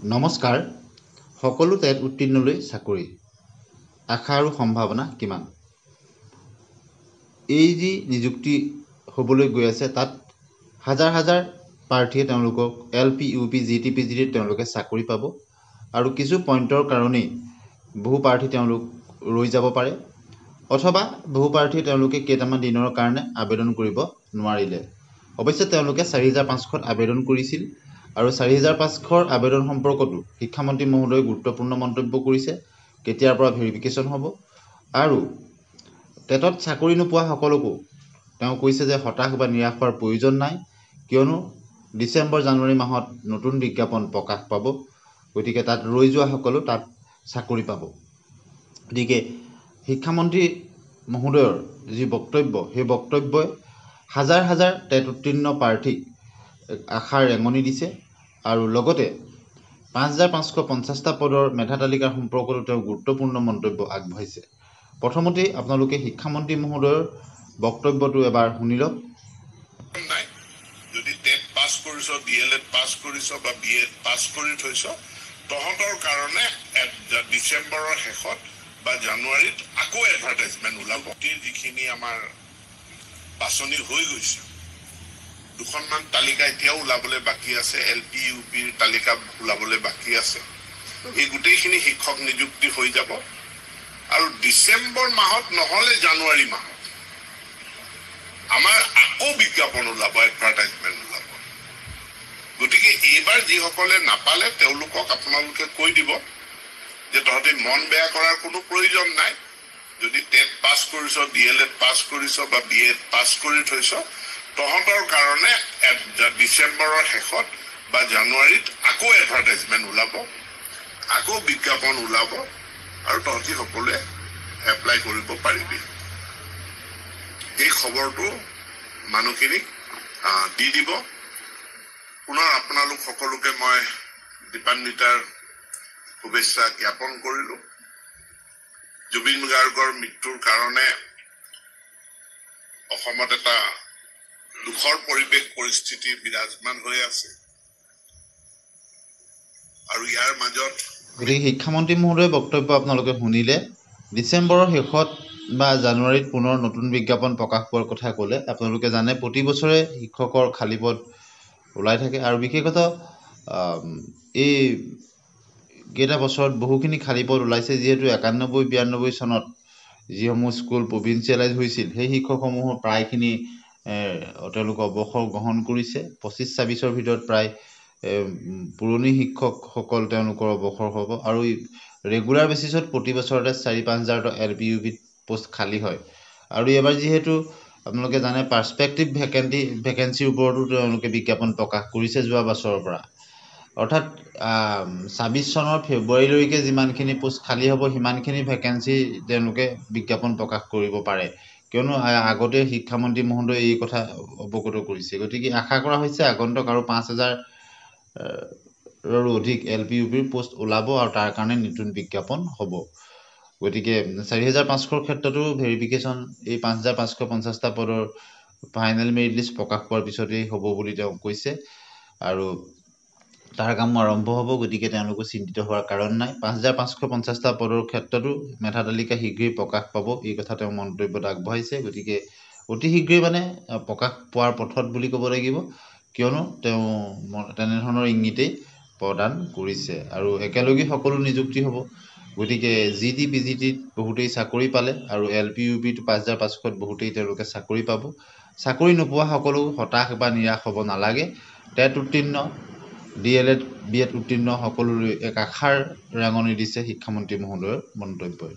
নমস্কাৰ সকলো টেট উত্তীৰ্ণলৈ চাকৰি আশা আৰু সম্ভাৱনা কিমান এই যি নিযুক্তি হ'বলৈ গৈ আছে তাত হাজাৰ হাজাৰ প্ৰাৰ্থীয়ে তেওঁলোকক LP UP GT PGT তেওঁলোকে চাকৰি পাব আৰু কিছু পইণ্টৰ কাৰণেই বহু প্ৰাৰ্থী তেওঁলোক ৰৈ যাব পাৰে অথবা বহু প্ৰাৰ্থী তেওঁলোকে কেইটামান দিনৰ কাৰণে আবেদন কৰিব নোৱাৰিলে অৱশ্যে তেওঁলোকে 4500ত আবেদন কৰিছিল আৰু 4500ৰ আবেদন সম্পৰ্কতো শিক্ষামন্ত্ৰী মহোদয়ে গুৰুত্বপূৰ্ণ মন্তব্য কৰিছে কেতিয়াৰ পৰা ভেৰিফিকেশ্যন হ'ব আৰু টেটত চাকৰি নোপোৱা সকলকো তেওঁ কৈছে যে হতাশ বা নিৰাশ হোৱাৰ প্ৰয়োজন নাই কিয়নো ডিসেম্বৰ জানুৱাৰী মাহত নতুন বিজ্ঞাপন প্ৰকাশ পাব গতিকে তাত ৰৈ যোৱা সকলো তাত চাকৰি পাব গতিকে শিক্ষামন্ত্ৰী মহোদয়ৰ যি বক্তব্য সেই বক্তব্যই হাজাৰ হাজাৰ টেট উত্তীৰ্ণ প্ৰাৰ্থীক আশাৰ ৰেঙনি দিছে আৰু লগতে 5550টা পদৰ মেধা তালিকাৰ সম্পৰ্কতো তেওঁ গুৰুত্বপূৰ্ণ মন্তব্য আগবঢ়াইছে প্ৰথমতে আপোনালোকে শিক্ষামন্ত্ৰী মহোদয়ৰ বক্তব্যটো এবাৰ শুনি লওক যদি টেট পাছ কৰিছ ডিএলএড পাছ কৰিছ বা বিএড পাছ কৰি থৈছ তহঁতৰ কাৰণে ডিসেম্বৰৰ শেষত বা জানুৱাৰীত আকৌ এডভাৰটাইজমেণ্ট ওলাব যিখিনি আমাৰ বাছনি হৈ গৈছে দুখনমান তালিকা এতিয়াও ওলাবলৈ বাকী আছে LP UPৰ তালিকা ওলাবলৈ বাকী আছে এই গোটেইখিনি শিক্ষক নিযুক্তি হৈ যাব আৰু ডিসেম্বৰ মাহত নহলে জানুৱাৰী মাহত আমাৰ আকৌ বিজ্ঞাপন ওলাব এডভাৰটাইজমেণ্ট ওলাব গতিকে এইবাৰ যিসকলে নাপালে তেওঁলোকক আপোনালোকে কৈ দিব যে তহঁতে মন বেয়া কৰাৰ কোনো প্ৰয়োজন নাই যদি টেট পাছ কৰিছ ডিএলএড পাছ কৰিছ বা বিএড পাছ কৰি থৈছ তহঁতৰ কাৰণে ডিসেম্বৰৰ শেষত বা জানুৱাৰীত আকৌ এডভাৰটাইজমেণ্ট ওলাব আকৌ বিজ্ঞাপন ওলাব আৰু তহঁতি সকলোৱে এপ্লাই কৰিব পাৰিবি এই খবৰটো মানুহখিনিক দি দিব পুনৰ আপোনালোক সকলোকে মই দীপান্বিতাৰ শুভেচ্ছা জ্ঞাপন কৰিলো জুবিন গাৰ্গৰ মৃত্যুৰ কাৰণে অসমত এটা দুখৰ পৰিৱেশ পৰিস্থিতি বিৰাজমান হৈ আছে আৰু ইয়াৰ মাজত গতিকে শিক্ষামন্ত্ৰী মহোদয়ৰ বক্তব্য আপোনালোকে শুনিলে ডিসেম্বৰৰ শেষত বা জানুৱাৰীত পুনৰ নতুন বিজ্ঞাপন প্ৰকাশ পোৱাৰ কথা ক'লে আপোনালোকে জানে প্ৰতি বছৰে শিক্ষকৰ খালী পদ ওলাই থাকে আৰু বিশেষত এই কেইটা বছৰত বহুখিনি খালী পদ ওলাইছে যিহেতু 91-92 চনত যিসমূহ স্কুল প্ৰভিন্সিয়েলাইজ হৈছিল সেই শিক্ষকসমূহ প্ৰায়খিনি তেওঁলোক অৱসৰ গ্ৰহণ কৰিছে 25-26ৰ ভিতৰত প্ৰায় পুৰণি শিক্ষকসকল তেওঁলোকৰ অৱসৰ হ'ব আৰু ৰেগুলাৰ বেচিছত প্ৰতি বছৰতে 4-5 হাজাৰ LP UP পোষ্ট খালী হয় আৰু এবাৰ যিহেতু আপোনালোকে জানে পাৰ্সপেক্টিভ ভেকেন্সিৰ ওপৰতো তেওঁলোকে বিজ্ঞাপন প্ৰকাশ কৰিছে যোৱা বছৰৰ পৰা অৰ্থাৎ 26 চনৰ ফেব্ৰুৱাৰীলৈকে যিমানখিনি পোষ্ট খালী হ'ব সিমানখিনি ভেকেন্সি তেওঁলোকে বিজ্ঞাপন প্ৰকাশ কৰিব পাৰে কিয়নো আগতে শিক্ষামন্ত্ৰী মহোদয়ে এই কথা অৱগত কৰিছে গতিকে আশা কৰা হৈছে আগন্তুক আৰু 5000 অধিক LP UPৰ পোষ্ট ওলাব আৰু তাৰ কাৰণে নতুন বিজ্ঞাপন হ'ব গতিকে 4500ৰ ক্ষেত্ৰতো ভেৰিফিকেশ্যন এই 5550টা পদৰ ফাইনেল মেৰিট লিষ্ট প্ৰকাশ পোৱাৰ পিছতেই হ'ব বুলি তেওঁ কৈছে আৰু তাৰ কাম আৰম্ভ হ'ব গতিকে তেওঁলোকে চিন্তিত হোৱাৰ কাৰণ নাই 5550টা পদৰ ক্ষেত্ৰতো মেধা তালিকা শীঘ্ৰেই প্ৰকাশ পাব এই কথা তেওঁ মন্তব্যত আগবঢ়াইছে গতিকে অতি শীঘ্ৰেই মানে প্ৰকাশ পোৱাৰ পথত বুলি ক'ব লাগিব কিয়নো তেওঁ তেনেধৰণৰ ইংগিতেই প্ৰদান কৰিছে আৰু একেলগে সকলো নিযুক্তি হ'ব গতিকে GT PGTত বহুতেই চাকৰি পালে আৰু LP UPত 5500ত বহুতেই তেওঁলোকে চাকৰি পাব চাকৰি নোপোৱা সকলো হতাশ বা নিৰাশ হ'ব নালাগে টেট উত্তীৰ্ণ DLED BEd উত্তীৰ্ণ সকলোৰে এক আশাৰ ৰেঙনি দিছে শিক্ষামন্ত্ৰী মহোদয়ৰ মন্তব্যই